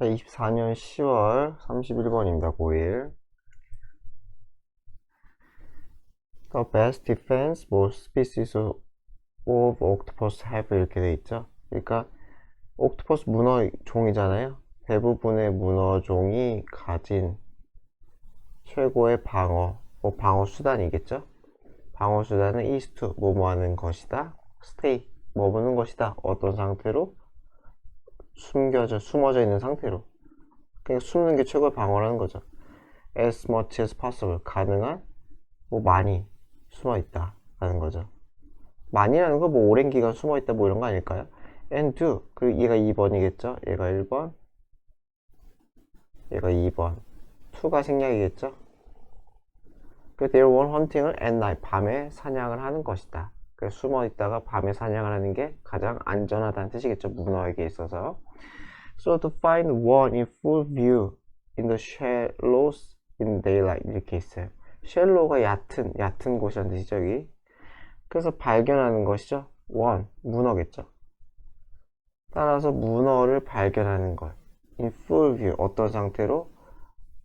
자, 24년 10월 31번입니다. 고1. The best defense most species of octopus have 이렇게 돼 있죠. 그러니까 옥토퍼스 문어 종이잖아요. 대부분의 문어 종이 가진 최고의 방어, 방어 수단이겠죠. 방어 수단은 is to 뭐뭐 하는 것이다. stay 머무는 것이다. 어떤 상태로? 숨어져 있는 상태로. 그냥 숨는 게 최고의 방어라는 거죠. As much as possible 가능한 많이 숨어 있다 라는 거죠. 많이라는 거 오랜 기간 숨어 있다 이런 거 아닐까요? And do 그리고 얘가 2번이겠죠. 얘가 1번, 얘가 2번. to가 생략이겠죠. 그 their one hunting을 at night 밤에 사냥을 하는 것이다. 그래서 숨어 있다가 밤에 사냥을 하는 게 가장 안전하다는 뜻이겠죠. 문어에게 있어서. So to find one in full view in the shallows in daylight 이렇게 있어요. shallow가 얕은 곳이라는 뜻이죠. 여기. 그래서 발견하는 것이죠. 원, 문어겠죠. 따라서 문어를 발견하는 것. in full view 어떤 상태로?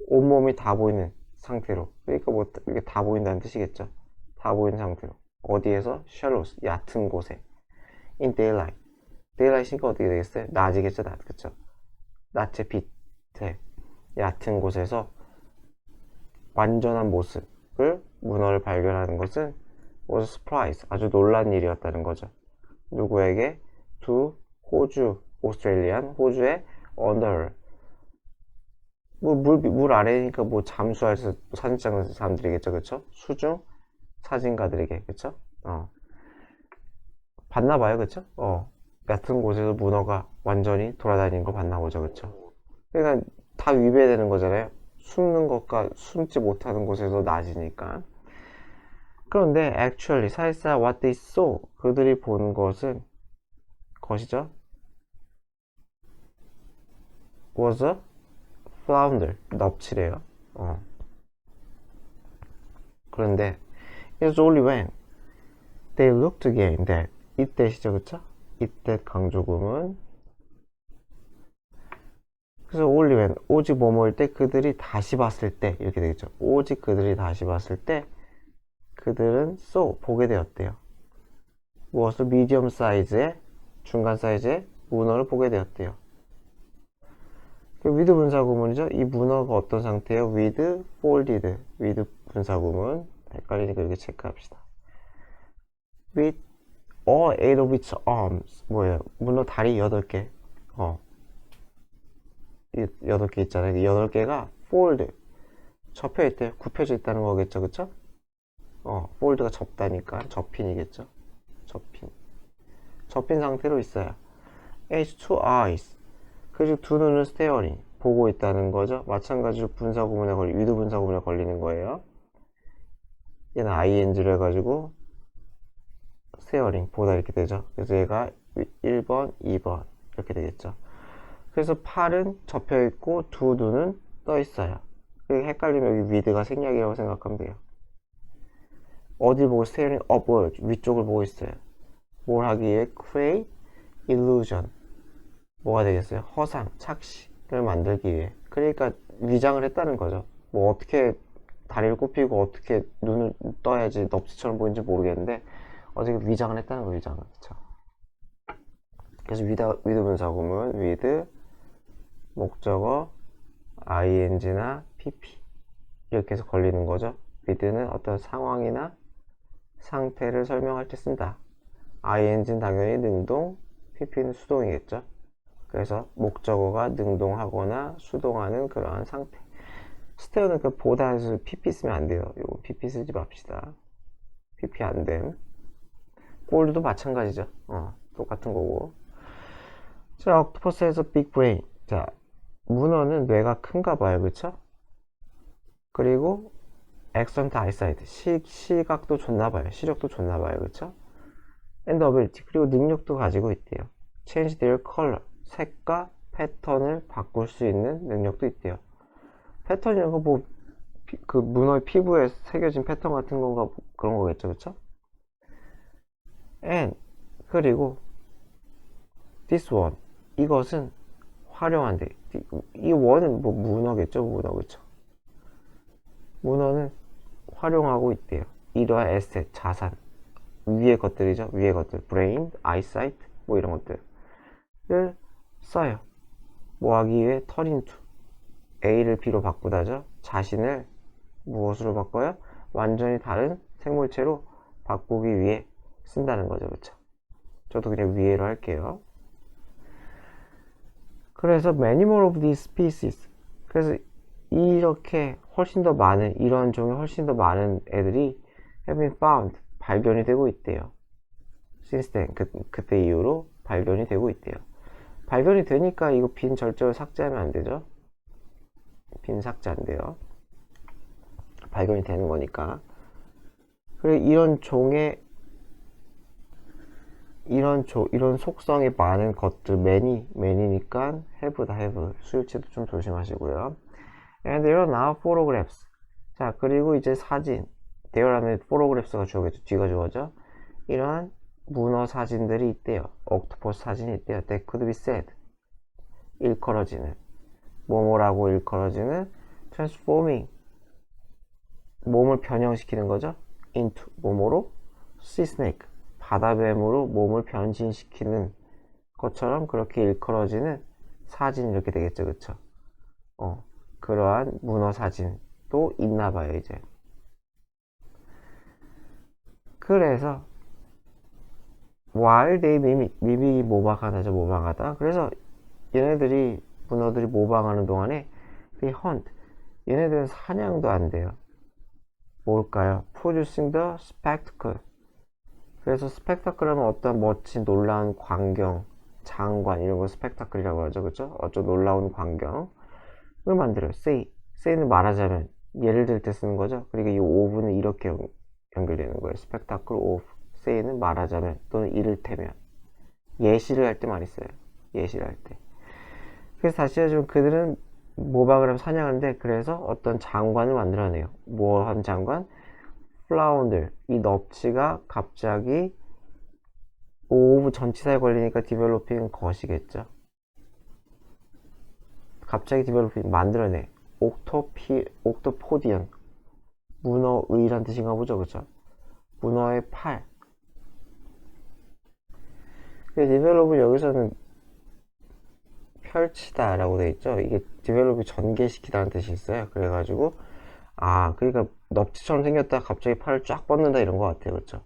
온몸이 다 보이는 상태로. 그러니까 이게 다 보인다는 뜻이겠죠. 다 보이는 상태로. 어디에서? shallows 얕은 곳에. in daylight. daylight이니까 어떻게 되겠어요? 낮이겠죠. 낮, 그쵸? 낮의 빛에 얕은 곳에서 완전한 모습을 문어를 발견하는 것은 was a surprise 아주 놀란 일이었다는 거죠. 누구에게? to 호주, 오스트레일리안 호주의 under 물 아래니까 잠수할 사진 찍는 사람들이겠죠. 그쵸? 수중 사진가들에게 그쵸? 봤나봐요. 그쵸? 얕은 곳에서 문어가 완전히 돌아다니는 거 봤나 보죠. 그쵸? 그러니까 다 위배되는 거잖아요. 숨는 것과 숨지 못하는 곳에서 낮이니까. 그런데 actually 사실상 what they saw 그들이 본 것이죠. was a flounder 넙치래요. 그런데 it's only when they looked again that 이때시죠. 그쵸? 이때 강조금은 그래서 only when 오직 뭐뭐일 때 그들이 다시 봤을 때 이렇게 되겠죠. 오직 그들이 다시 봤을 때 그들은 보게 되었대요. 무엇을? 미디엄 사이즈의 중간 사이즈의 문어를 보게 되었대요. with 분사구문이죠. 이 문어가 어떤 상태예요? with folded with 분사구문 헷갈리니까 이렇게 체크합시다. with all 8 of its arms 뭐예요? 문어 다리 8개 8개 있잖아요. 8개가 fold 접혀있대요. 굽혀져 있다는 거겠죠. 그쵸? fold가 접다니까 접힌이겠죠. 접힌 상태로 있어요. has two eyes 그리고 두 눈을 staring 보고 있다는 거죠. 마찬가지로 분사구문에 with 분사구문에 걸리는 거예요. 얘는 ing로 해가지고 staring 보다 이렇게 되죠. 그래서 얘가 1번, 2번 이렇게 되겠죠. 그래서 팔은 접혀있고 두 눈은 떠있어요. 헷갈리면 여기 with가 생략이라고 생각하면 돼요. 어딜 보고 staring upward 위쪽을 보고 있어요. 뭘 하기 위해? create illusion 뭐가 되겠어요? 허상, 착시를 만들기 위해. 그러니까 위장을 했다는 거죠. 어떻게 다리를 굽히고 어떻게 눈을 떠야지 넙치처럼 보이는지 모르겠는데 어떻게 위장을 했다는 거예요. 위장을. 그쵸? 그래서 with 분사구문 with 목적어 ing나 pp 이렇게 해서 걸리는 거죠. with는 어떤 상황이나 상태를 설명할 때 쓴다. ing는 당연히 능동, pp는 수동이겠죠. 그래서 목적어가 능동하거나 수동하는 그러한 상태. 스테어는 그 보다에서 pp 쓰면 안 돼요. 요거 pp 쓰지 맙시다. pp 안 됨. 꼴도 마찬가지죠. 똑같은 거고. 자, 옥토퍼스에서 빅 브레인. 자, 문어는 뇌가 큰가 봐요. 그쵸? 그리고 excellent eyesight. 시각도 좋나 봐요. 시력도 좋나 봐요. 그쵸? and ability. 그리고 능력도 가지고 있대요. change their color. 색과 패턴을 바꿀 수 있는 능력도 있대요. 패턴이란 거 그 문어의 피부에 새겨진 패턴 같은 건가 그런 거겠죠. 그쵸? and 그리고 this one 이것은 활용한대. 이 원은 뭐 문어겠죠, 문어. 그쵸? 문어는 활용하고 있대요. 이러한 에셋, 자산, 위의 것들이죠. 위의 것들, brain, eyesight, 뭐 이런 것들을 써요. 뭐 하기 위해? turn into A를 B로 바꾸다죠. 자신을 무엇으로 바꿔요? 완전히 다른 생물체로 바꾸기 위해 쓴다는 거죠. 그쵸? 저도 그냥 위에로 할게요. 그래서 many more of these species. 그래서 이렇게 훨씬 더 많은, 이런 종의 훨씬 더 많은 애들이 have been found, 발견이 되고 있대요. since then, 그때 이후로 발견이 되고 있대요. 발견이 되니까 이거 빈 절제를 삭제하면 안 되죠. 빈 삭제 안 돼요. 발견이 되는 거니까. 그리고 이런 종의 이런 속성이 많은 것들, many니까 have다 have. 수일치도 좀 조심하시고요. And there are now photographs. 자, 그리고 이제 사진. there 하면 photographs가 주어겠죠. 뒤가 주어죠. 이러한 문어 사진들이 있대요. 옥토퍼스 사진이 있대요. That could be said. 일컬어지는. 뭐뭐라고 일컬어지는 transforming. 몸을 변형시키는 거죠. into. 뭐뭐로? sea snake. 바다뱀으로 몸을 변신시키는 것처럼 그렇게 일컬어지는 사진 이렇게 되겠죠. 그쵸? 그러한 문어 사진도 있나봐요, 이제. 그래서 while they mimic, mimic이 모방하다죠. 모방하다. 그래서 얘네들이 문어들이 모방하는 동안에 they hunt, 얘네들은 사냥도 안 돼요. 뭘까요? producing the spectacle. 그래서 스펙타클 하면 어떤 멋진 놀라운 광경, 장관 이런 거 스펙타클이라고 하죠. 그쵸? 어쩌 놀라운 광경을 만들어요. say는 말하자면 예를 들 때 쓰는 거죠. 그리고 이 of는 이렇게 연결되는 거예요. 스펙타클 of. say는 말하자면 또는 이를테면 예시를 할 때 많이 써요. 예시를 할 때. 그래서 다시 해주면 그들은 모방을 하면 사냥하는데 그래서 어떤 장관을 만들어내요. 뭐한 장관? 플라운들. 이 넙치가 갑자기 오브 전치사에 걸리니까 디벨로핑은 것이겠죠. 갑자기 디벨로핑 만들어내. 옥토포디언. 문어의란 뜻인가 보죠. 그쵸? 문어의 팔. 디벨롭을 여기서는 펼치다 라고 돼 있죠. 이게 디벨롭이 전개시키다는 뜻이 있어요. 그래가지고 그러니까 넙치처럼 생겼다 갑자기 팔을 쫙 뻗는다 이런 것 같아요. 그쵸?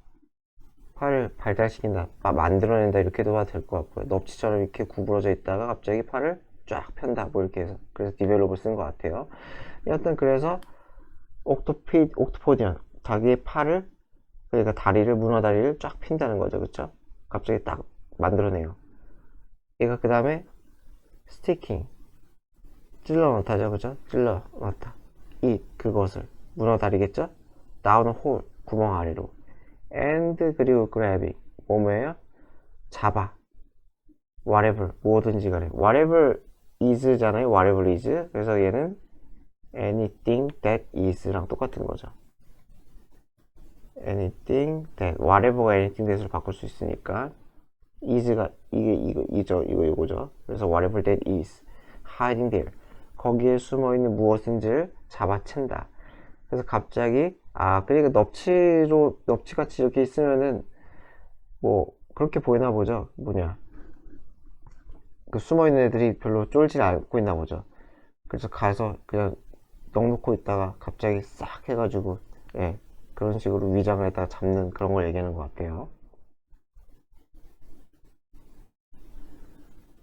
팔을 발달시킨다, 만들어낸다 이렇게도 봐도 될 것 같고요. 넙치처럼 이렇게 구부러져 있다가 갑자기 팔을 쫙 편다 뭐 이렇게 해서 그래서 디벨롭을 쓴 것 같아요. 여하튼 그래서 옥토포디언 자기의 팔을 그러니까 다리를 문어 다리를 쫙 핀다는 거죠. 그쵸? 갑자기 딱 만들어내요. 얘가 그 다음에 스티킹 찔러 넣다죠. 그죠? 찔러 넣다 그것을 문어 다리겠죠? down a hole 구멍 아래로 and 그리고 grabbing 뭐뭐예요? 잡아 whatever 뭐든지 간에 whatever is잖아요. whatever is 그래서 얘는 anything that is랑 똑같은 거죠. anything that whatever가 anything that으로 바꿀 수 있으니까 is가 이거죠. 그래서 whatever that is hiding there 거기에 숨어있는 무엇인지를 잡아챈다. 그래서 갑자기 그러니까 넙치같이 이렇게 있으면은 뭐 그렇게 보이나 보죠. 그 숨어있는 애들이 별로 쫄질 않고 있나 보죠. 그래서 가서 그냥 넉놓고 있다가 갑자기 싹 해가지고 그런 식으로 위장을 했다가 잡는 그런 걸 얘기하는 것 같아요.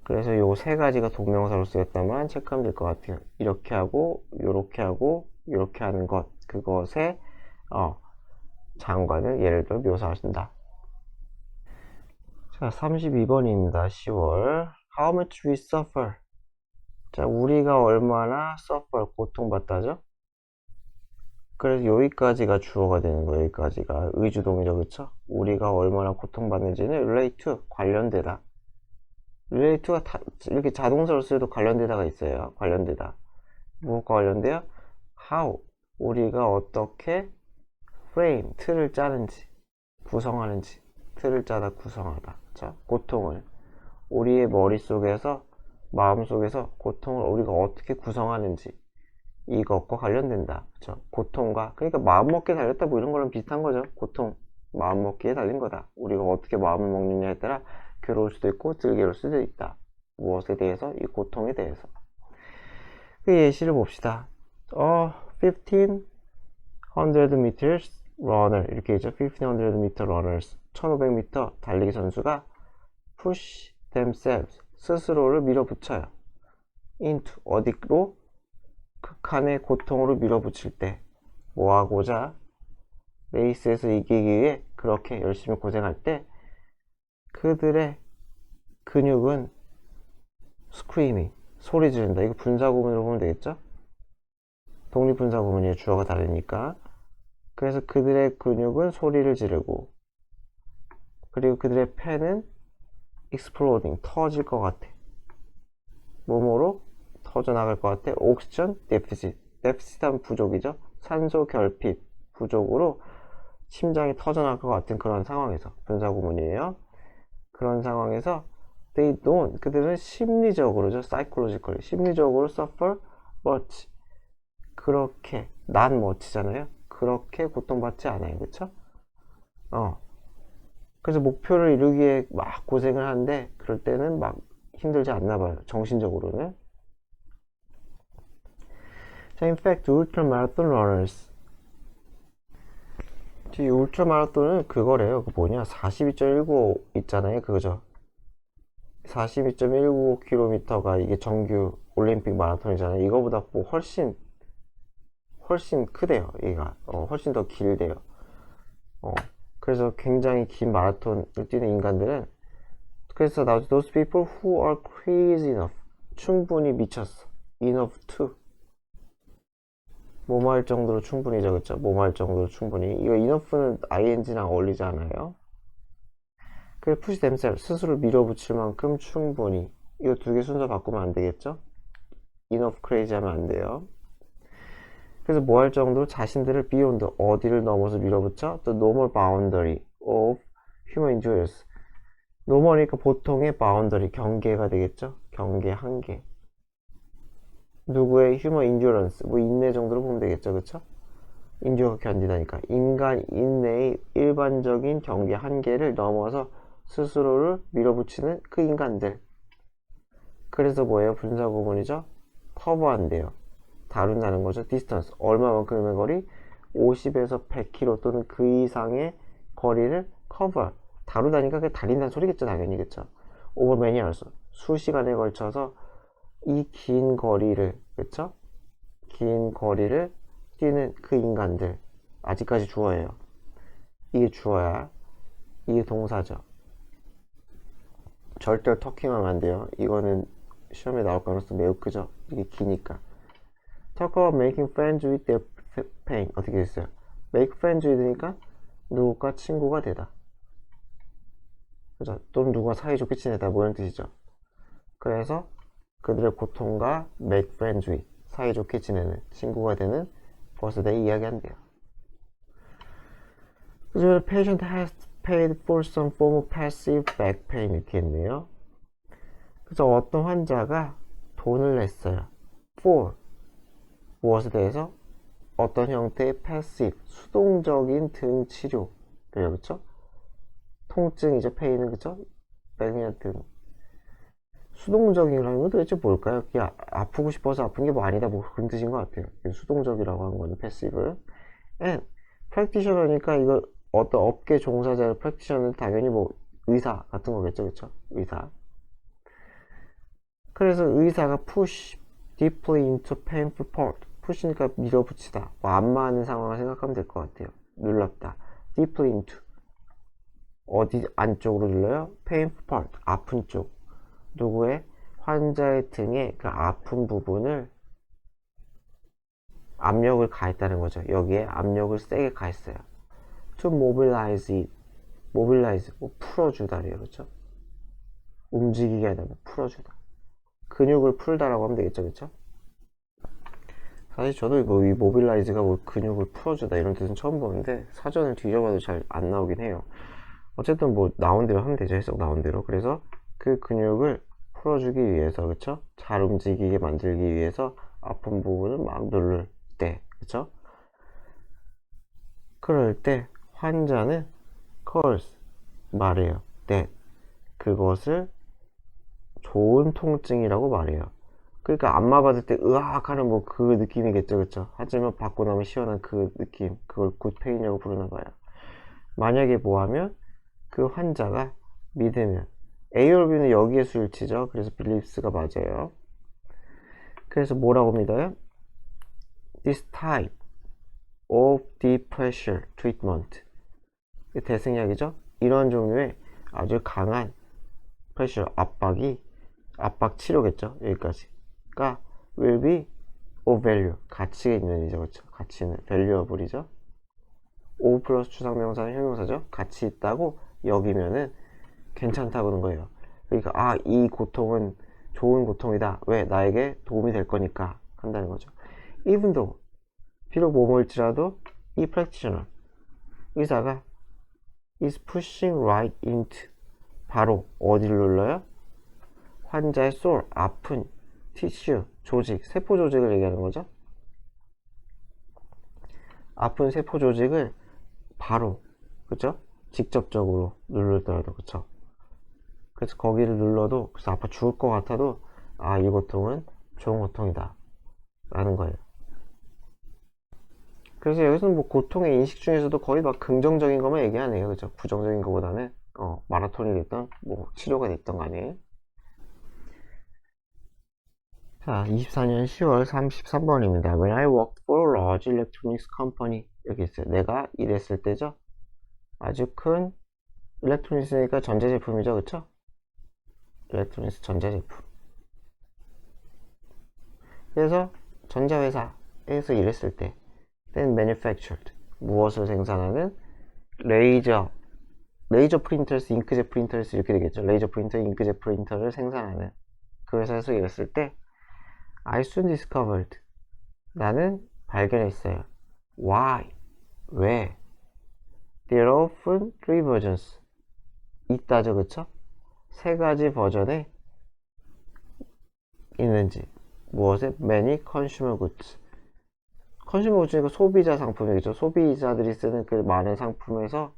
그래서 요 세 가지가 동명사로 쓰였다면 체크하면 될 것 같아요. 이렇게 하고 요렇게 하고 요렇게 하는 것 그것의 장관을 예를 들어 묘사하신다. 자 32번입니다. 10월 How much we suffer. 자 우리가 얼마나 suffer 고통받다죠. 그래서 여기까지가 주어가 되는 거예요. 여기까지가 의주동이죠. 그쵸? 우리가 얼마나 고통받는지는 relate to 관련되다. relate가 이렇게 자동사로 쓰여도 관련되다가 있어요. 관련되다. 무엇과 관련돼요? how 우리가 어떻게 frame 틀을 짜는지 구성하는지 틀을 짜다 구성하다. 자, 고통을 우리의 머릿속에서 마음속에서 고통을 우리가 어떻게 구성하는지 이것과 관련된다. 그쵸? 고통과, 그러니까 마음먹기에 달렸다 뭐 이런 거랑 비슷한 거죠. 고통, 마음먹기에 달린 거다. 우리가 어떻게 마음을 먹느냐에 따라 괴로울 수도 있고 즐거울 수도 있다. 무엇에 대해서? 이 고통에 대해서. 그 예시를 봅시다. 1500 meters runner 이렇게 있죠. 1500 meter runners 1500m 달리기 선수가 push themselves 스스로를 밀어붙여요. into 어디로? 극한의 고통으로 밀어붙일 때 뭐하고자? 레이스에서 이기기 위해 그렇게 열심히 고생할 때 그들의 근육은 screaming 소리 지른다. 이거 분사구문으로 보면 되겠죠? 독립분사구문이에요. 주어가 다르니까. 그래서 그들의 근육은 소리를 지르고 그리고 그들의 폐는 exploding 터질 것 같아. 몸으로 터져나갈 것 같아. 옥시전 데피시트 데피시트하면 부족이죠. 산소 결핍 부족으로 심장이 터져나갈 것 같은 그런 상황에서 분사구문이에요. 그런 상황에서 they don't 그들은 심리적으로죠. psychologically 심리적으로 suffer much 그렇게 not much잖아요. 그렇게 고통받지 않아요. 그쵸? 그래서 목표를 이루기에 막 고생을 하는데 그럴 때는 막 힘들지 않나 봐요. 정신적으로는. 자, in fact, ultramarathon runners 이 울트라마라톤은 그거래요. 그 뭐냐 42.195 있잖아요. 그거죠. 42.195km가 이게 정규 올림픽 마라톤이잖아요. 이거보다 뭐 훨씬 크대요. 얘가 훨씬 더 길대요. 그래서 굉장히 긴 마라톤을 뛰는 인간들은 그래서 나오죠. Those people who are crazy enough 충분히 미쳤어. enough to 뭐할 정도로 충분히죠. 그쵸? 뭐할 정도로 충분히. 이거 enough는 ing랑 어울리지 않아요? 그래서 push themselves 스스로 밀어붙일 만큼 충분히. 이거 두 개 순서 바꾸면 안 되겠죠? enough crazy 하면 안 돼요. 그래서 뭐 할 정도로 자신들을 beyond 어디를 넘어서 밀어붙여? The normal boundary of human endurance. normal이니까 보통의 boundary 경계가 되겠죠? 경계 한계. 누구의 human endurance 뭐 인내 정도로 보면 되겠죠. 그쵸? 인류가 견디다니까 인간 인내의 일반적인 경계 한계를 넘어서 스스로를 밀어붙이는 그 인간들. 그래서 뭐예요? 분사구문이죠? 커버한대요. 다룬다는 거죠. distance 얼마만큼의 거리? 50에서 100km 또는 그 이상의 거리를 cover 다루다니까 그게 달린다는 소리겠죠. 당연히. 그쵸? over many hours 수시간에 걸쳐서 이 긴 거리를 그쵸? 긴 거리를 뛰는 그 인간들. 아직까지 주어예요. 이게 주어야 이게 동사죠. 절대 터킹하면 안 돼요. 이거는 시험에 나올 가능성 매우 크죠. 이게 기니까. Talk about making friends with their pain. 어떻게 됐어요? make friends with니까 누구가 친구가 되다. 그죠? 또는 누구가 사이좋게 지내다 뭐 이런 뜻이죠. 그래서 그들의 고통과 make friends with 사이좋게 지내는 친구가 되는 것에 대해 이야기한대요. 그래서 patient has paid for some form of passive back pain 이렇게 했네요. 그래서 어떤 환자가 돈을 냈어요. for 무엇에 대해서? 어떤 형태의 passive 수동적인 등 치료. 그래요, 그쵸? 통증이죠, pain은 그쵸? back이나 등. 수동적이라는 건 도대체 뭘까요? 그게 아프고 싶어서 아픈 게 뭐 아니다 뭐 그런 뜻인 것 같아요. 수동적이라고 하는 거는 패시브. and practitioner니까 이거 어떤 업계 종사자를 practitioner는 당연히 뭐 의사 같은 거겠죠, 그쵸? 의사. 그래서 의사가 push deeply into painful part. push니까 밀어붙이다, 뭐 안마하는 상황을 생각하면 될 것 같아요. 눌렀다. deeply into 어디 안쪽으로 눌러요? painful part 아픈 쪽. 누구의? 환자의 등에 그 아픈 부분을 압력을 가했다는 거죠. 여기에 압력을 세게 가했어요. to mobilize it. mobilize 뭐 풀어주다래요. 그렇죠? 움직이게 하다 뭐 풀어주다. 근육을 풀다라고 하면 되겠죠. 그렇죠? 사실 저도 뭐 이 mobilize가 뭐 근육을 풀어주다 이런 뜻은 처음 보는데 사전을 뒤져봐도 잘 안 나오긴 해요. 어쨌든 뭐 나온 대로 하면 되죠. 해석 나온 대로. 그래서 그 근육을 풀어주기 위해서, 그쵸? 잘 움직이게 만들기 위해서 아픈 부분을 막 누를 때, 그쵸? 그럴 때 환자는 calls, 말해요. that, 그것을 좋은 통증이라고 말해요. 그러니까 안마 받을 때 으악 하는 뭐 그 느낌이겠죠, 그쵸? 하지만 받고 나면 시원한 그 느낌, 그걸 굿페인이라고 부르나 봐요. 만약에 뭐 하면 그 환자가 믿으면, A와 B는 여기에 수일치죠. 그래서 believes가 맞아요. 그래서 뭐라고 믿어요? This type of deep pressure treatment, 대승약이죠. 이런 종류의 아주 강한 pressure, 압박 치료겠죠. 여기까지가 will be of value, 가치가 있는 이죠, 그렇죠? 가치는 valuable이죠. O 플러스 추상명사는 형용사죠. 가치 있다고 여기면은 괜찮다고 하는 거예요. 그러니까 이 고통은 좋은 고통이다. 왜? 나에게 도움이 될 거니까 한다는 거죠. even though, 비록 뭐뭐일지라도 이 practitioner, 의사가 is pushing right into, 바로 어디를 눌러요? 환자의 sore, 아픈 tissue, 조직, 세포 조직을 얘기하는 거죠. 아픈 세포 조직을 바로, 그쵸? 직접적으로 누르더라도, 그쵸? 그래서 거기를 눌러도, 그래서 아파 죽을 것 같아도 이 고통은 좋은 고통이다 라는 거예요. 그래서 여기서는 뭐 고통의 인식 중에서도 거의 막 긍정적인 것만 얘기하네요, 그죠? 부정적인 것보다는 마라톤이 됐던 뭐 치료가 됐던 간에. 자, 24년 10월 33번입니다. When I worked for a large electronics company, 여기 있어요. 내가 일했을 때죠. 아주 큰 일렉트로닉스니까 전자제품이죠, 그쵸? 일렉트로닉스 전자제품. 그래서 전자회사에서 일했을 때 then manufactured, 무엇을 생산하는? 레이저 프린터스, 잉크젯 프린터스 이렇게 되겠죠. 레이저 프린터, 잉크젯 프린터를 생산하는 그 회사에서 일했을 때 I soon discovered, 나는 발견했어요. Why, 왜? There are often three versions, 있다죠, 그쵸? 세 가지 버전에 있는지. 무엇에? Many consumer goods. 컨슈머 구ds니까 소비자 상품이겠죠. 소비자들이 쓰는 그 많은 상품에서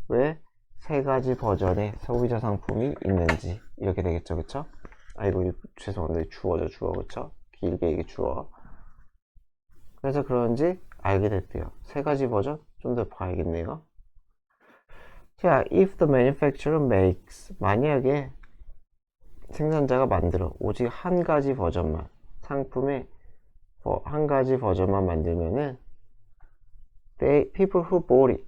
왜 세 가지 버전의 소비자 상품이 있는지 이렇게 되겠죠, 그쵸? 아이고 죄송한데 주어죠, 그쵸? 길게 이게 주어. 그래서 그런지 알게 됐대요. 세 가지 버전 좀 더 봐야겠네요. 자, if the manufacturer makes, 만약에 생산자가 만들어 오직 한 가지 버전만, 상품의 한 가지 버전만 만들면은 people who bought it,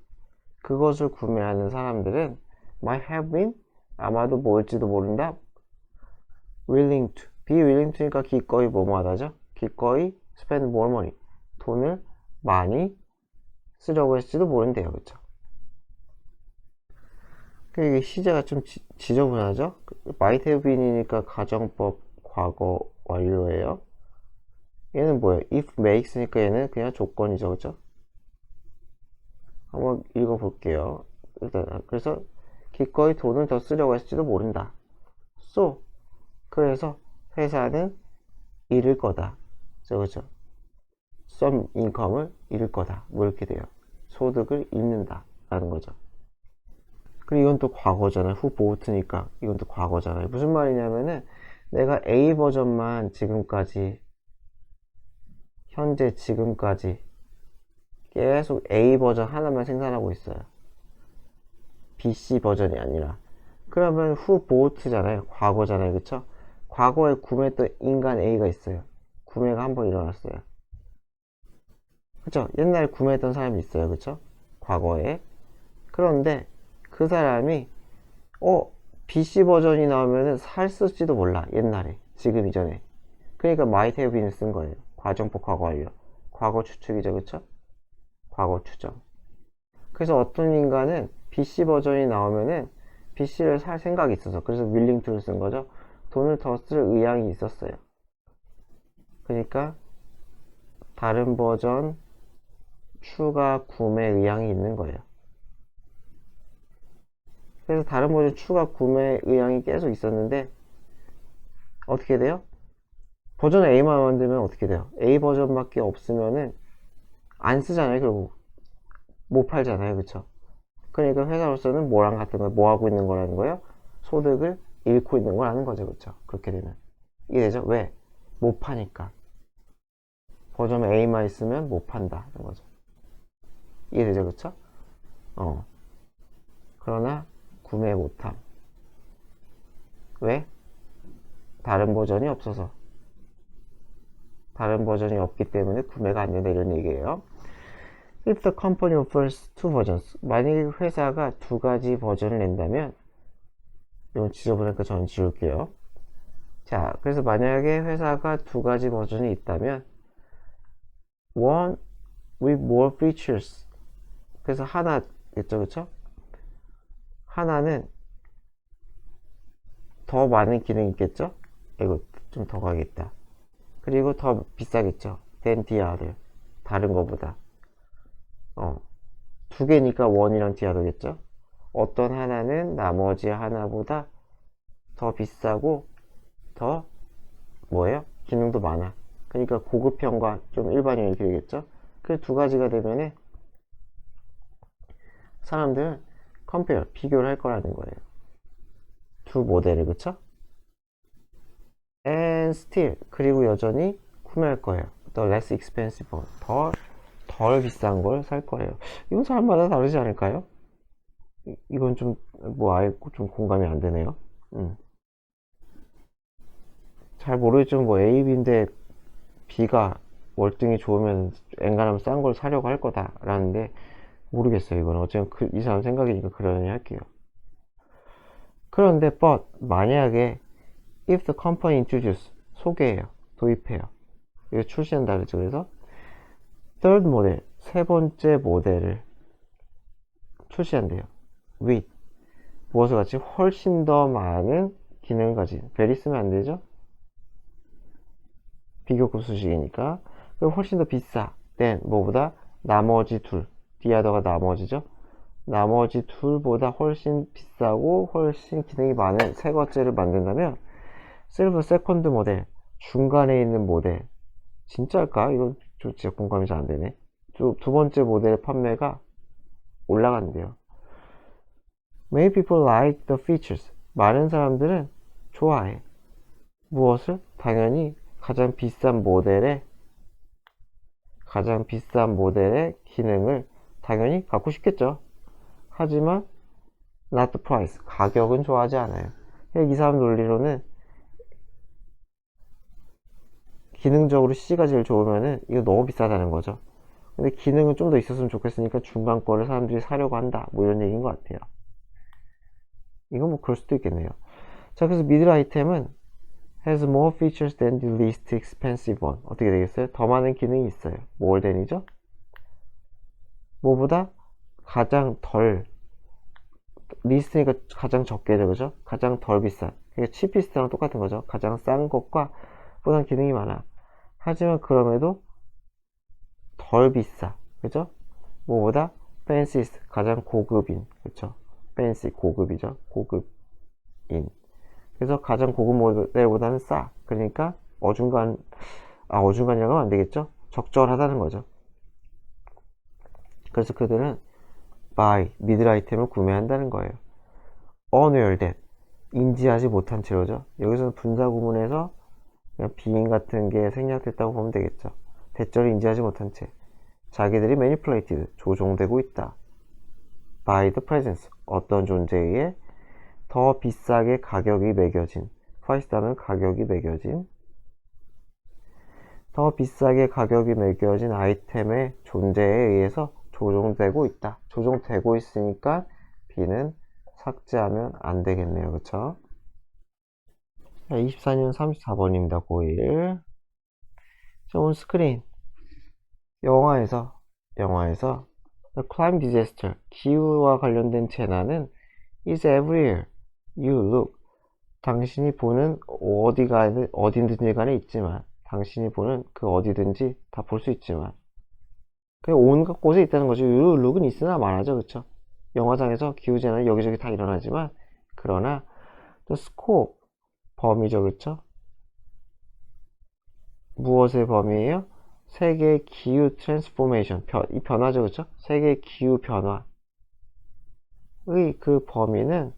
그것을 구매하는 사람들은 might have been, 아마도 뭘지도 모른다, willing to, be willing to니까 기꺼이 뭐뭐하다죠. 기꺼이 spend more money, 돈을 많이 쓰려고 했을지도 모른대요, 그쵸? 이게 시제가 좀 지저분하죠. might have been이니까 가정법 과거 완료예요. 얘는 뭐예요? if makes니까 얘는 그냥 조건이죠, 그쵸? 한번 읽어볼게요. 일단 그래서 기꺼이 돈을 더 쓰려고 했을지도 모른다. So, 그래서 회사는 잃을 거다. 그렇죠? some income을 잃을 거다. 뭐 이렇게 돼요. 소득을 잃는다 라는 거죠. 그리고 이건 또 과거잖아요. who bought니까 이건 또 과거잖아요. 무슨 말이냐면은 내가 A 버전만 지금까지, 현재 지금까지 계속 A 버전 하나만 생산하고 있어요. BC 버전이 아니라. 그러면 who bought잖아요. 과거잖아요, 그쵸? 과거에 구매했던 인간 A가 있어요. 구매가 한번 일어났어요. 그쵸? 옛날에 구매했던 사람이 있어요, 그쵸? 과거에. 그런데 그 사람이 BC 버전이 나오면은 샀을지도 몰라, 옛날에. 지금 이전에. 그러니까 might have been 쓴 거예요. 과정법 과거 완료. 과거 추측이죠, 그쵸? 과거 추정. 그래서 어떤 인간은 BC 버전이 나오면은 BC를 살 생각이 있어서, 그래서 willing to를 쓴 거죠. 돈을 더 쓸 의향이 있었어요. 그러니까 다른 버전 추가 구매 의향이 있는 거예요. 그래서 다른 버전 추가 구매 의향이 계속 있었는데 어떻게 돼요? 버전 A만 만들면 어떻게 돼요? A 버전밖에 없으면은 안 쓰잖아요. 결국 못 팔잖아요. 그쵸? 그러니까 회사로서는 뭐랑 같은 거예요? 뭐 하고 있는 거라는 거예요? 소득을 잃고 있는 거라는 거죠. 그쵸? 그렇게 되면 이해되죠? 왜? 못 파니까. 버전 A만 있으면 못 판다 는 거죠. 이해되죠? 그쵸? 그러나 구매 못함. 왜? 다른 버전이 없어서. 다른 버전이 없기 때문에 구매가 안 된다 이런 얘기예요. If the company offers two versions, 만약에 회사가 두 가지 버전을 낸다면, 이건 지저분하니까 저는 지울게요. 자, 그래서 만약에 회사가 두 가지 버전이 있다면, one with more features. 그래서 하나겠죠, 그쵸? 하나는 더 많은 기능이 있겠죠? 이거 좀 더 가겠다. 그리고 더 비싸겠죠? than the other. 다른 거보다. 두 개니까 원이랑 디아더겠죠? 어떤 하나는 나머지 하나보다 더 비싸고 더 뭐예요? 기능도 많아. 그러니까 고급형과 좀 일반형 이렇게 되겠죠? 그 두 가지가 되면은 사람들은 compare, 비교를 할 거라는 거예요. 두 모델을, 그쵸? And still, 그리고 여전히 구매할 거예요. The less expensive one. 덜 비싼 걸 살 거예요. 이건 사람마다 다르지 않을까요? 이건 좀, 뭐, 아예 좀 공감이 안 되네요. 잘 모르겠지만, 뭐, A, B인데, B가 월등히 좋으면 엔간하면 싼 걸 사려고 할 거다라는데, 모르겠어요. 이건 어쨌든 이 사람 생각이니까 그러려니 할게요. 그런데, but, 만약에, if the company introduce, 소개해요. 도입해요. 이거 출시한다 그러죠. 그래서, third 모델, 세 번째 모델을 출시한대요. with, 무엇을 같이 훨씬 더 많은 기능을 가진. very 쓰면 안 되죠? 비교급 수식이니까. 훨씬 더 비싸. than, 뭐보다? 나머지 둘. 디아더가 나머지죠? 나머지 둘보다 훨씬 비싸고 훨씬 기능이 많은 세 번째를 만든다면 셀프 세컨드 모델, 중간에 있는 모델. 진짜일까? 이건 진짜 공감이 잘 안 되네. 두 번째 모델 판매가 올라간대요. Many people like the features. 많은 사람들은 좋아해. 무엇을? 당연히 가장 비싼 모델의 기능을 당연히 갖고 싶겠죠. 하지만 not the price. 가격은 좋아하지 않아요. 이 사람 논리로는 기능적으로 C가 제일 좋으면은 이거 너무 비싸다는 거죠. 근데 기능은 좀 더 있었으면 좋겠으니까 중간 거를 사람들이 사려고 한다. 뭐 이런 얘기인 것 같아요. 이건 뭐 그럴 수도 있겠네요. 자, 그래서 미들 아이템은 has more features than the least expensive one. 어떻게 되겠어요? 더 많은 기능이 있어요. more than이죠? 뭐보다 가장 덜, least니까 가장 적게죠, 그죠? 가장 덜 비싼. 그러니까 cheapest랑 똑같은 거죠. 가장 싼 것과 보다 기능이 많아. 하지만 그럼에도 덜 비싸. 그죠? 뭐보다 fanciest, 가장 고급인. 그쵸? fancy, 고급이죠. 고급인. 그래서 가장 고급 모델보다는 싸. 그러니까 어중간이라고 하면 안 되겠죠? 적절하다는 거죠. 그래서 그들은 buy, 미들 아이템을 구매한다는 거예요. unaware that, 인지하지 못한 채로죠. 여기서는 분사 구문에서 그냥 비인 같은 게 생략됐다고 보면 되겠죠. 대절을 인지하지 못한 채 자기들이 manipulated, 조종되고 있다. by the presence, 어떤 존재에 의해 더 비싸게 가격이 매겨진, price하면 가격이 매겨진, 더 비싸게 가격이 매겨진 아이템의 존재에 의해서 조종되고 있다. 조종되고 있으니까 B는 삭제하면 안 되겠네요. 그쵸? 24년 34번입니다. 고1. 자, 온 스크린. 영화에서 The climate disaster, 기후와 관련된 재난은 is everywhere. You look. 당신이 보는 어디든지 간에 있지만, 당신이 보는 그 어디든지 다 볼 수 있지만, 그냥 온갖 곳에 있다는 거죠. You look은 있으나 말하죠. 그쵸? 영화상에서 기후재난이 여기저기 다 일어나지만, 그러나, the scope, 범위죠. 그쵸? 무엇의 범위예요? 세계의 기후 트랜스포메이션, 이 변화죠, 그쵸? 세계의 기후 변화의 그 범위는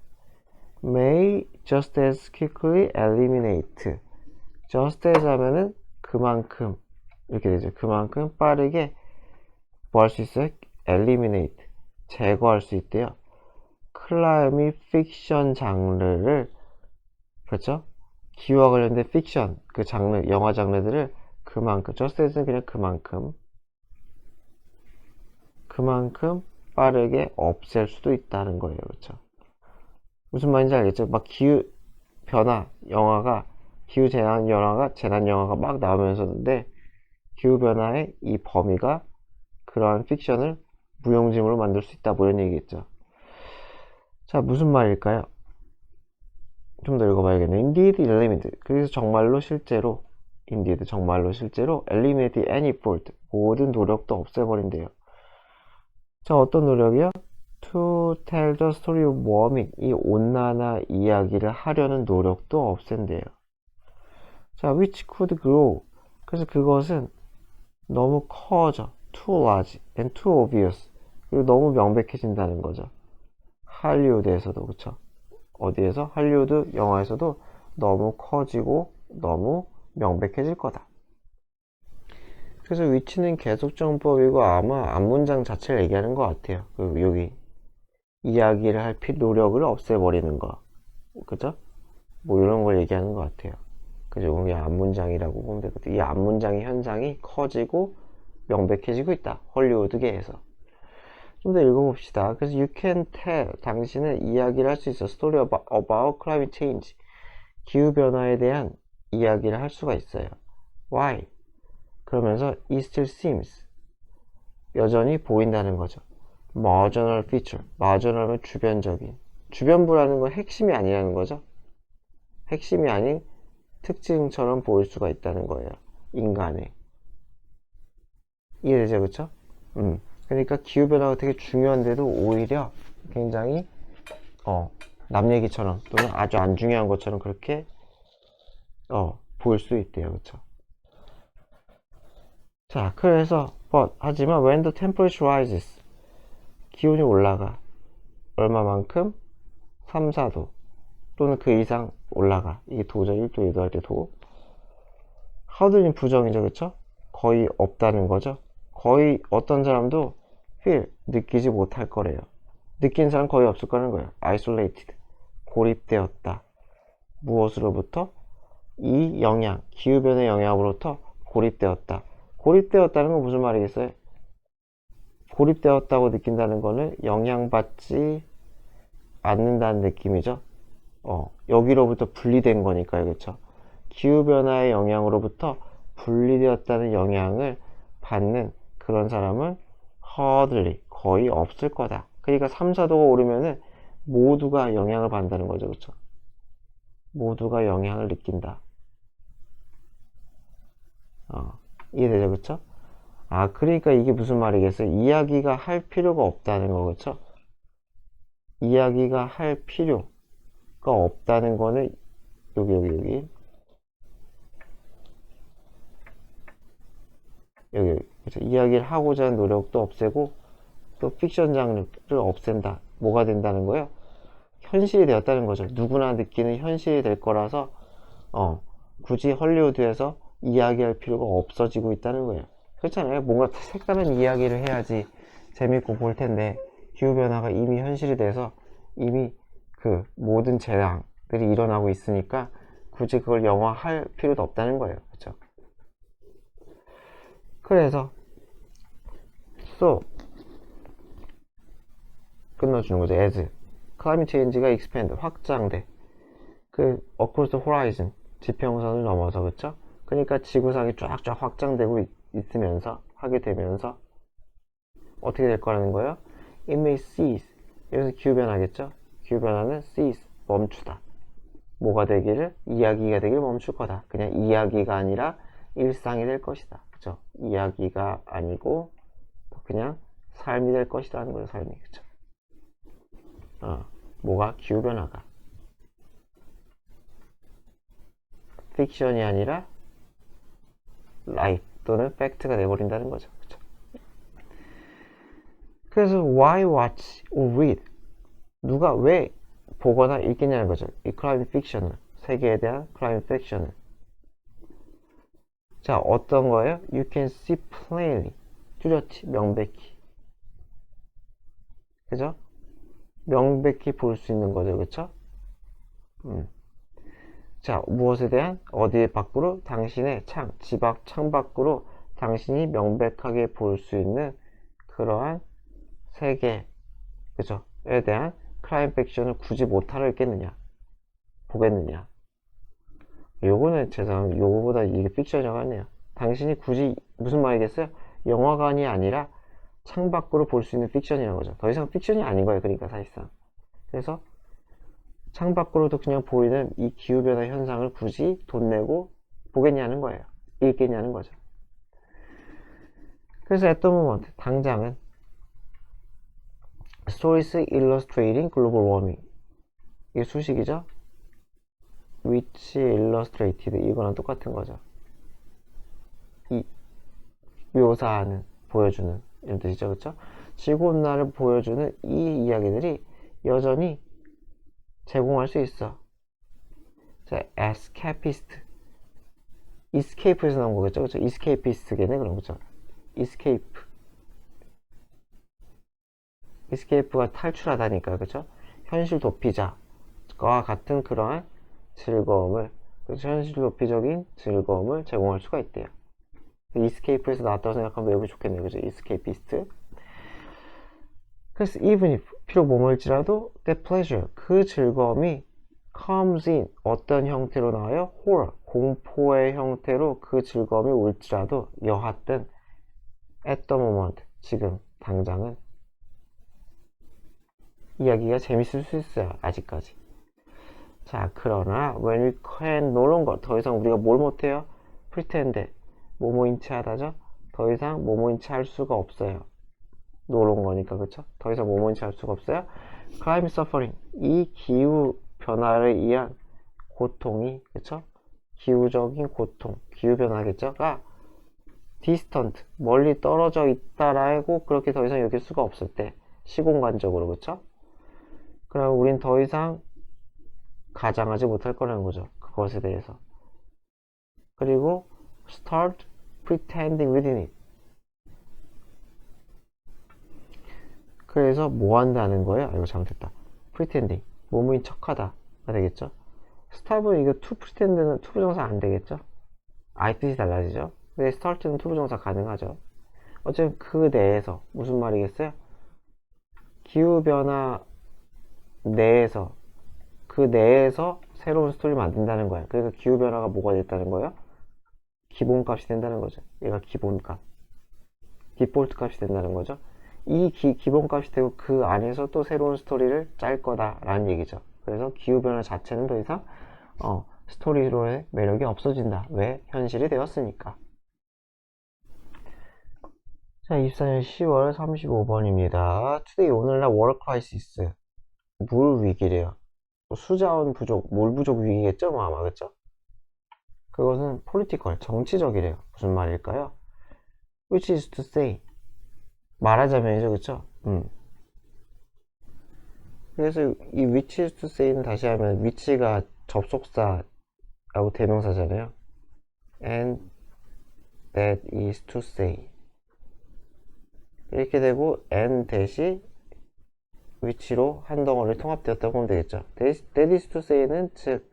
may just as quickly eliminate. just as 하면은 그만큼, 이렇게 되죠. 그만큼 빠르게 뭐 할 수 있어요? eliminate, 제거할 수 있대요. 클라이밋 픽션 장르를, 그렇죠? 기후와 관련된 픽션, 그 장르, 영화 장르들을 그만큼, just as는 그냥 그만큼 빠르게 없앨 수도 있다는 거예요. 그렇죠? 무슨 말인지 알겠죠? 막 기후 변화 영화가, 기후 재난 영화가 막 나오면서인데, 기후 변화의 이 범위가 그러한 픽션을 무용지물로 만들 수 있다, 뭐 이런 얘기겠죠. 자, 무슨 말일까요? 좀 더 읽어봐야겠네. Indeed, eliminate. 그래서 정말로 실제로, indeed, 정말로 실제로, eliminate any fault. 모든 노력도 없애버린대요. 자, 어떤 노력이요? To tell the story of warming. 이 온난화 이야기를 하려는 노력도 없앤대요. 자, which could grow. 그래서 그것은 너무 커져. Too large and too obvious. 그리고 너무 명백해진다는 거죠. 할리우드에서도, 그쵸? 어디에서? 할리우드 영화에서도 너무 커지고 너무 명백해질 거다. 그래서 위치는 계속정법이고 아마 앞문장 자체를 얘기하는 것 같아요. 여기 이야기를 할 노력을 없애버리는 거, 그죠? 뭐 이런 걸 얘기하는 것 같아요. 그죠? 그게 앞문장이라고 보면 되거든요. 이 앞문장의 현상이 커지고 명백해지고 있다, 헐리우드계에서. 좀 더 읽어봅시다. 그래서 you can tell, 당신은 이야기를 할 수 있어. story about climate change, 기후변화에 대한 이야기를 할 수가 있어요. why? 그러면서 it still seems, 여전히 보인다는 거죠. marginal feature, marginal은 주변적인, 주변부라는 건 핵심이 아니라는 거죠. 핵심이 아닌 특징처럼 보일 수가 있다는 거예요, 인간의. 이해되죠? 그쵸? 그러니까 기후변화가 되게 중요한데도 오히려 굉장히 남 얘기처럼 또는 아주 안 중요한 것처럼 그렇게 보일 수 있대요. 그쵸? 자, 그래서 하지만 when the temperature rises, 기온이 올라가. 얼마만큼? 3, 4도 또는 그 이상 올라가. 이게 도죠. 1도, 2도 할 때 도. hardly 부정이죠. 그쵸? 거의 없다는 거죠. 거의 어떤 사람도 feel, 느끼지 못할 거래요. 느낀 사람 거의 없을 거라는 거예요. isolated, 고립되었다. 무엇으로부터? 이 영향, 기후변화의 영향으로부터 고립되었다. 고립되었다는 건 무슨 말이겠어요? 고립되었다고 느낀다는 거는 영향받지 않는다는 느낌이죠. 여기로부터 분리된 거니까요. 그렇죠? 기후변화의 영향으로부터 분리되었다는 영향을 받는 그런 사람은 hardly, 거의 없을 거다. 그러니까 3, 4도가 오르면은 모두가 영향을 받는다는 거죠. 그렇죠? 모두가 영향을 느낀다. 이해되죠? 그쵸? 그러니까 이게 무슨 말이겠어요? 이야기가 할 필요가 없다는 거, 그쵸? 이야기가 할 필요가 없다는 거는 여기 그쵸? 이야기를 하고자 하는 노력도 없애고 또 픽션 장르를 없앤다. 뭐가 된다는 거예요? 현실이 되었다는 거죠. 누구나 느끼는 현실이 될 거라서 굳이 헐리우드에서 이야기할 필요가 없어지고 있다는 거예요. 그렇잖아요. 뭔가 색다른 이야기를 해야지 재밌고 볼 텐데, 기후변화가 이미 현실이 돼서 이미 그 모든 재앙들이 일어나고 있으니까 굳이 그걸 영화할 필요도 없다는 거예요. 그렇죠? 그래서 so 끊어주는 거죠. as climate change가 expand, 확장돼. across the horizon, 지평선을 넘어서. 그쵸? 그러니까 지구상이 쫙쫙 확장되고 있으면서, 하게 되면서 어떻게 될 거라는 거예요? It may cease. 여기서 기후변화겠죠? 기후변화는 cease, 멈추다. 뭐가 되기를? 이야기가 되기를 멈출 거다. 그냥 이야기가 아니라 일상이 될 것이다. 그쵸? 이야기가 아니고 그냥 삶이 될 것이다 하는 거예요. 삶이. 그쵸? 뭐가? 기후변화가 픽션이 아니라 life 또는 fact가 돼버린다는 거죠. 그쵸? 그래서 why watch or read? 누가 왜 보거나 읽겠냐는 거죠. 이 crime fiction을, 세계에 대한 crime fiction을. 자, 어떤 거예요? You can see plainly. 뚜렷이, 명백히. 그죠? 명백히 볼 수 있는 거죠. 그쵸? 자, 무엇에 대한? 어디 밖으로? 당신의 창, 집 앞 창 밖으로 당신이 명백하게 볼 수 있는 그러한 세계, 그죠? 에 대한 크라임 팩션을 굳이 못하러 읽겠느냐? 보겠느냐? 요거는 죄송합니다. 요거보다 이게 픽션이라고 하네요. 당신이 굳이 무슨 말이겠어요? 영화관이 아니라 창 밖으로 볼 수 있는 픽션이라는 거죠. 더 이상 픽션이 아닌 거예요. 그러니까 사실상. 그래서 창 밖으로도 그냥 보이는 이 기후변화 현상을 굳이 돈 내고 보겠냐는 거예요. 읽겠냐는 거죠. 그래서 at the moment, 당장은 Stories illustrating global warming. 이게 수식이죠? which illustrated 이거랑 똑같은 거죠. 이 묘사하는, 보여주는 이런 뜻이죠. 그쵸? 지구온난화를 보여주는 이 이야기들이 여전히 제공할 수 있어. 자, escapist. escape에서 나온 거겠죠? 그쵸? escapist겠네, 그럼, 그쵸? escape. escape가 탈출하다니까, 그쵸? 현실 도피자와 같은 그러한 즐거움을, 그쵸? 현실 도피적인 즐거움을 제공할 수가 있대요. escape에서 나왔다고 생각하면 외우기 좋겠네요. 그죠? escapist. 그래서 even if, 비록 뭐뭐일지라도 that pleasure, 그 즐거움이 comes in, 어떤 형태로 나와요? horror, 공포의 형태로 그 즐거움이 올지라도 여하튼 at the moment, 지금 당장은 이야기가 재밌을 수 있어요. 아직까지. 자, 그러나 when we can no longer, 더 이상 우리가 뭘 못해요? pretend, 뭐뭐인 채 하다죠? 더 이상 뭐뭐인 채 할 수가 없어요. 노론 거니까, 그쵸? 더 이상 뭐뭐인 채 할 수가 없어요. climate suffering, 이 기후 변화를 의한 고통이, 그쵸? 기후적인 고통, 기후 변화겠죠?가 distant, 멀리 떨어져 있다라고 그렇게 더 이상 여길 수가 없을 때, 시공간적으로, 그쵸? 그럼 우린 더 이상 가장하지 못할 거라는 거죠. 그것에 대해서. 그리고 start pretending within it. 그래서 뭐 한다는 거예요? 아, 이거 잘못했다. pretending. 뭐뭐인 척하다. 가 되겠죠? start은 이거 to pretend는 to 부정사 안 되겠죠? 아이 뜻이 달라지죠? 근데 start는 to 부정사 가능하죠. 어쨌든 그 내에서 무슨 말이겠어요? 기후변화 내에서 그 내에서 새로운 스토리를 만든다는 거야. 그러니까 기후변화가 뭐가 됐다는 거예요? 기본값이 된다는 거죠. 얘가 기본값. 디폴트 값이 된다는 거죠. 이 기본값이 되고 그 안에서 또 새로운 스토리를 짤 거다라는 얘기죠. 그래서 기후변화 자체는 더 이상 스토리로의 매력이 없어진다. 왜? 현실이 되었으니까. 자, 24년 10월 35번입니다. Today, 오늘날 water crisis. 물 위기래요. 수자원 부족, 물 부족 위기겠죠? 뭐 아마, 그쵸? 그것은 political, 정치적이래요. 무슨 말일까요? Which is to say, 말하자면이죠, 그쵸? 그래서 이 which is to say는 다시 하면 which가 접속사라고 대명사잖아요. and that is to say 이렇게 되고 and 대시 which로 한 덩어리를 통합되었다고 보면 되겠죠. that is to say는 즉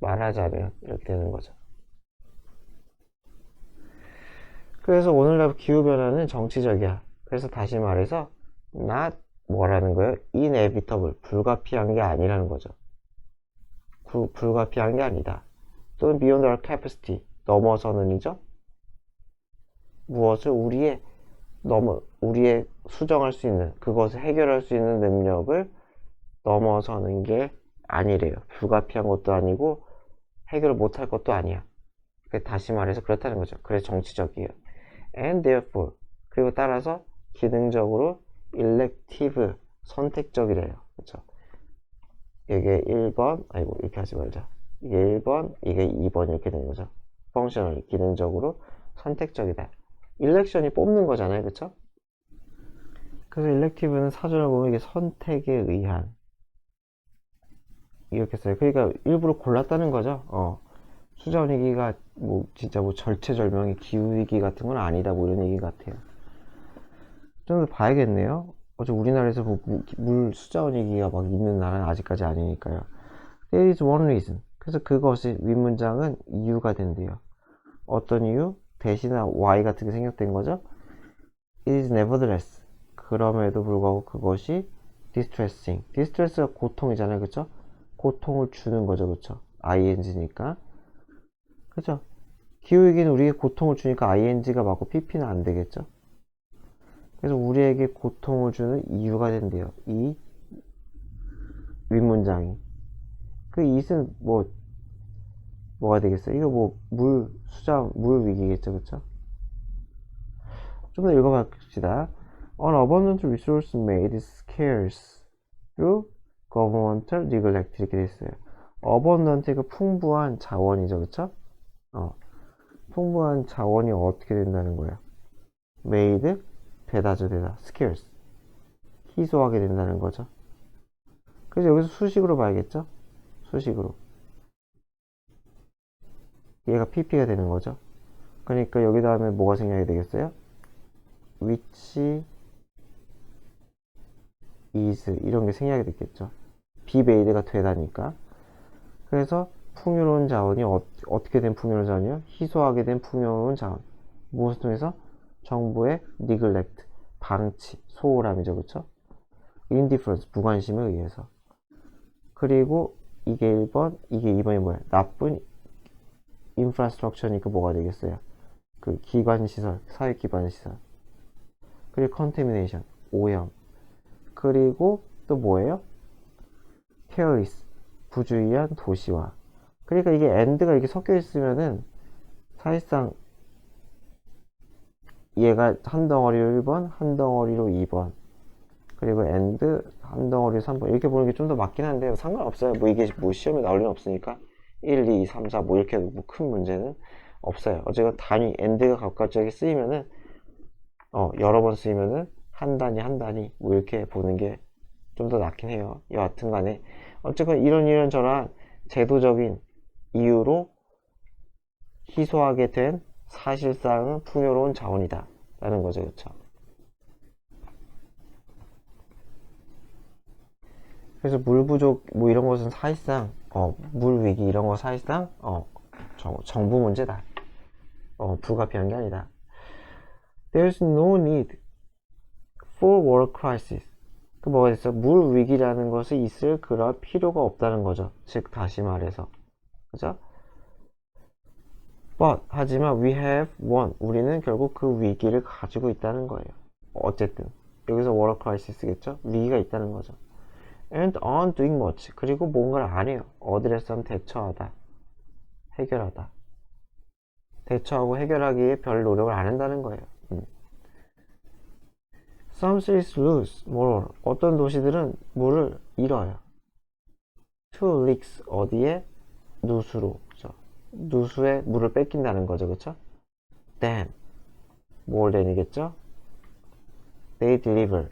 말하자면 이렇게 되는 거죠. 그래서 오늘날 기후변화는 정치적이야. 그래서 다시 말해서 not 뭐라는 거예요? inevitable, 불가피한 게 아니라는 거죠. 불가피한 게 아니다. 또는 beyond our capacity, 넘어서는이죠. 무엇을 우리의 수정할 수 있는, 그것을 해결할 수 있는 능력을 넘어서는 게 아니래요. 불가피한 것도 아니고 해결을 못할 것도 아니야. 다시 말해서 그렇다는 거죠. 그래서 정치적이에요. And therefore, 그리고 따라서 기능적으로 elective, 선택적이래요. 그렇죠? 이게 1번, 아이고 이렇게 하지 말자. 이게 1번, 이게 2번 이렇게 되는 거죠. functional, 기능적으로 선택적이다. 일렉션이 뽑는 거잖아요, 그쵸? 그래서 elective는 사전을 보면 이게 선택에 의한 이렇게 써요. 그러니까 일부러 골랐다는 거죠. 수자원위기가 뭐 진짜 뭐 절체절명의 기후위기 같은 건 아니다, 뭐 이런 얘기 같아요. 좀 더 봐야겠네요. 어제 우리나라에서 뭐 물 수자원위기가 막 있는 나라는 아직까지 아니니까요. There is one reason. 그래서 그것이 윗문장은 이유가 된대요. 어떤 이유? 대신에 y 같은 게 생략된 거죠. It is nevertheless. 그럼에도 불구하고 그것이 distressing. distress가 고통이잖아요, 그쵸? 고통을 주는 거죠, 그쵸? ing니까. 그죠? 기후위기는 우리에게 고통을 주니까 ing가 맞고 pp는 안 되겠죠? 그래서 우리에게 고통을 주는 이유가 된대요. 이 윗문장이. 그 it은 뭐가 되겠어요? 이거 뭐 물 위기겠죠, 그쵸? 좀 더 읽어봅시다. An abundant resource made scarce through governmental neglect 이렇게 돼 있어요. abundant가 풍부한 자원이죠, 그쵸? 풍부한 자원이 어떻게 된다는 거예요? made 되다죠, 되다. scarce 희소하게 된다는 거죠. 그래서 여기서 수식으로 봐야겠죠? 수식으로 얘가 pp가 되는 거죠. 그러니까 여기 다음에 뭐가 생략이 되겠어요? which is 이런 게 생략이 됐겠죠. be made가 되다니까. 그래서 풍요로운 자원이 어떻게 된 풍요로운 자원이요? 희소하게 된 풍요로운 자원. 무엇을 통해서? 정부의 neglect 방치, 소홀함이죠, 그쵸? indifference 무관심에 의해서. 그리고 이게 1번, 이게 2번이 뭐야? 나쁜 infrastructure니까 뭐가 되겠어요? 그 기관시설, 사회기반시설. 그리고 contamination, 오염. 그리고 또 뭐예요? careless, 부주의한 도시화. 그러니까 이게 and가 이렇게 섞여 있으면은 사실상 얘가 한 덩어리로 1번, 한 덩어리로 2번, 그리고 and 한 덩어리로 3번 이렇게 보는 게 좀 더 맞긴 한데 상관없어요. 뭐 이게 뭐 시험에 나올 일은 없으니까 1, 2, 3, 4 뭐 이렇게 뭐 큰 문제는 없어요. 어쨌든 단위 and가 갑갑적이 쓰이면은 여러 번 쓰이면은 한 단위 뭐 이렇게 보는 게 좀 더 낫긴 해요. 여하튼 간에 어쨌건 이런 저런 제도적인 이유로 희소하게 된 사실상은 풍요로운 자원이다 라는 거죠, 그쵸? 그래서 물 부족 뭐 이런 것은 사실상 물 위기 이런 거 사실상 정부 문제다. 불가피한 게 아니다. There's no need for water crisis. 그 뭐가 됐어? 물 위기라는 것이 있을 그럴 필요가 없다는 거죠. 즉 다시 말해서, 그죠? But 하지만 we have one. 우리는 결국 그 위기를 가지고 있다는 거예요. 어쨌든 여기서 water crisis겠죠? 위기가 있다는 거죠. And aren't doing much. 그리고 뭔가를 안 해요. 어드레스하면 대처하다, 해결하다. 대처하고 해결하기에 별 노력을 안 한다는 거예요. Some cities lose more. 어떤 도시들은 물을 잃어요. To leaks. 어디에? 누수로. 그죠? 누수에 물을 뺏긴다는 거죠, 그쵸? Then more than이겠죠? They deliver.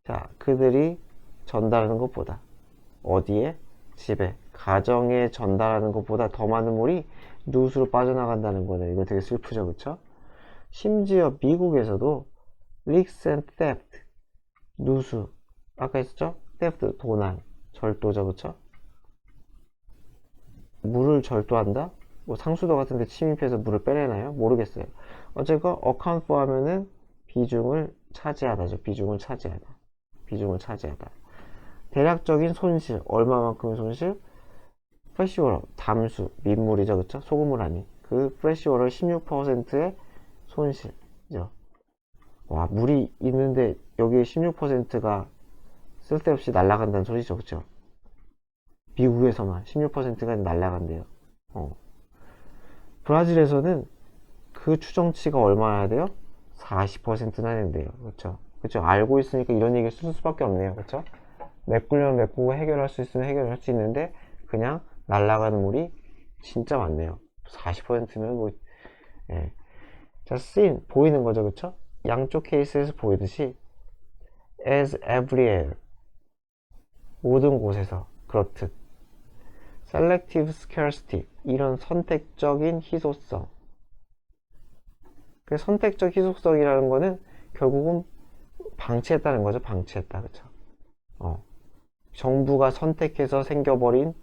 자, 그들이 전달하는 것보다 어디에? 집에, 가정에 전달하는 것보다 더 많은 물이 누수로 빠져나간다는 거네요. 이거 되게 슬프죠, 그쵸? 심지어 미국에서도 leaks and theft, 누수, 아까 했었죠? theft, 도난, 절도죠, 그쵸? 물을 절도한다? 뭐 상수도 같은데 침입해서 물을 빼내나요? 모르겠어요. 어쨌건 account for 하면은 비중을 차지하다죠. 비중을 차지하다. 대략적인 손실, 얼마만큼의 손실? 프레시워터, 담수, 민물이죠, 그쵸? 소금물 아닌 그 프레시워터 16%의 손실이죠. 와, 물이 있는데 여기에 16%가 쓸데없이 날아간다는 소리죠, 그쵸? 미국에서만 16%가 날아간대요. 브라질에서는 그 추정치가 얼마나 돼요? 40%나 된대요. 그쵸? 알고 있으니까 이런 얘기를 쓸 수밖에 없네요. 그쵸? 메꾸려면 메꾸고 해결할 수 있으면 해결할 수 있는데 그냥 날아가는 물이 진짜 많네요. 40%면 뭐, 예. 자, seen, 보이는 거죠, 그쵸? 양쪽 케이스에서 보이듯이, as everywhere, 모든 곳에서, 그렇듯. selective scarcity, 이런 선택적인 희소성. 그 선택적 희소성이라는 거는 결국은 방치했다는 거죠, 방치했다, 그쵸? 정부가 선택해서 생겨버린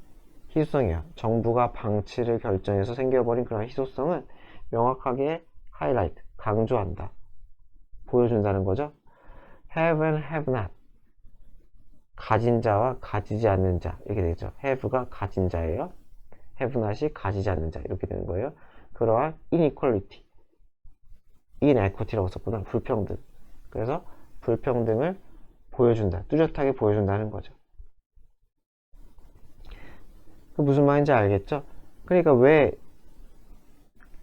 희소성이야. 정부가 방치를 결정해서 생겨버린 그런 희소성은 명확하게 하이라이트, 강조한다. 보여준다는 거죠. have and have not. 가진 자와 가지지 않는 자. 이렇게 되죠. have가 가진 자예요. have not이 가지지 않는 자. 이렇게 되는 거예요. 그러한 inequality. inequity라고 썼구나. 불평등. 그래서 불평등을 보여준다. 뚜렷하게 보여준다는 거죠. 그 무슨 말인지 알겠죠? 그러니까 왜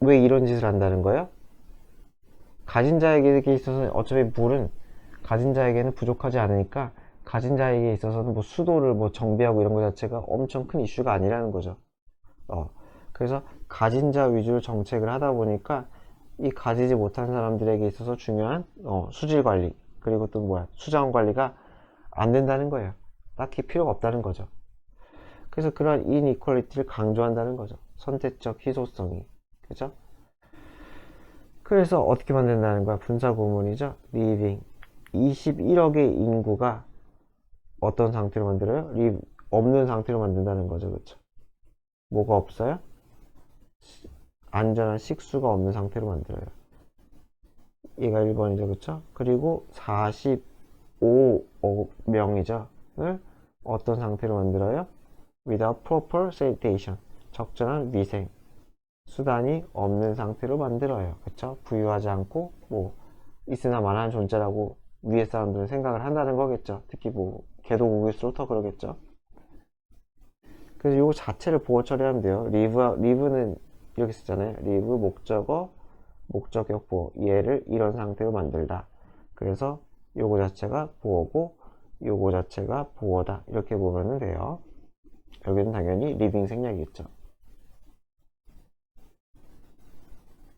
이런 짓을 한다는 거예요? 가진 자에게 있어서 어차피 물은 가진 자에게는 부족하지 않으니까 가진 자에게 있어서는 뭐 수도를 뭐 정비하고 이런 것 자체가 엄청 큰 이슈가 아니라는 거죠. 그래서 가진 자 위주로 정책을 하다 보니까 이 가지지 못한 사람들에게 있어서 중요한 수질 관리 그리고 또 뭐야 수자원 관리가 안 된다는 거예요. 딱히 필요가 없다는 거죠. 그래서 그러한 이니퀄리티를 강조한다는 거죠. 선택적 희소성이. 그죠? 그래서 어떻게 만든다는 거야? 분사구문이죠. living. 21억의 인구가 어떤 상태로 만들어요? 없는 상태로 만든다는 거죠. 그쵸? 뭐가 없어요? 안전한 식수가 없는 상태로 만들어요. 얘가 1번이죠. 그쵸? 그리고 45억 명이죠. 을 어떤 상태로 만들어요? without proper sanitation. 적절한 위생. 수단이 없는 상태로 만들어요. 그쵸? 부유하지 않고, 뭐, 있으나 마나한 존재라고 위에 사람들은 생각을 한다는 거겠죠. 특히 뭐, 개도국일수록 더 그러겠죠. 그래서 이거 자체를 보호 처리하면 돼요. live는 이렇게 쓰잖아요. live, 목적어, 목적격 보호. 얘를 이런 상태로 만들다. 그래서 요거 자체가 보호고, 요거 자체가 보호다. 이렇게 보면 돼요. 여기는 당연히 living 생략이 있죠.